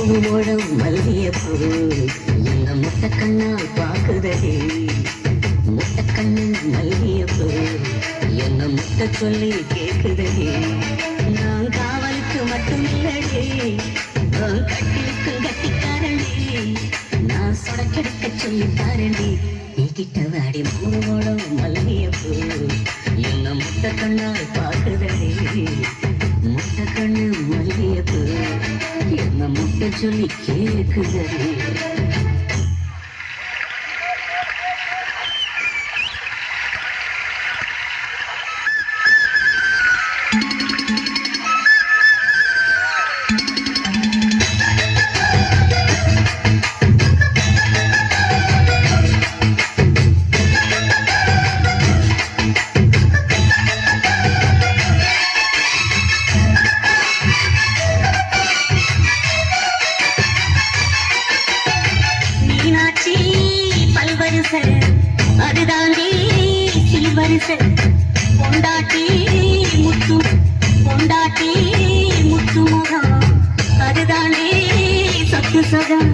மூணு மல்லிய பூ என்ன முட்டை கண்ணால் பாக்குதடி முட்டை கண்ணு மல்லிய பூ என்ன முட்டை சொல்லி கேக்குதடி நான் காவலுக்கு மட்டும் இல்லடி கட்டிலுக்கு கட்டிக்காரண்டி நான் சொடக்கெடுக்க சொல்லி பாருண்டி நீ கிட்ட வாடி மூணு மல்லிய பூ என்ன முட்டை கண்ணால் பாக்குதடி முட்டை கண்ணு மல்லிய பூ என்ன முட்டை சொல்லி கேக்குதடி அதுதாண்டி சில்வரிசை பொண்டாட்டி முத்து முகம் அதுதாண்டி சொத்து சகம்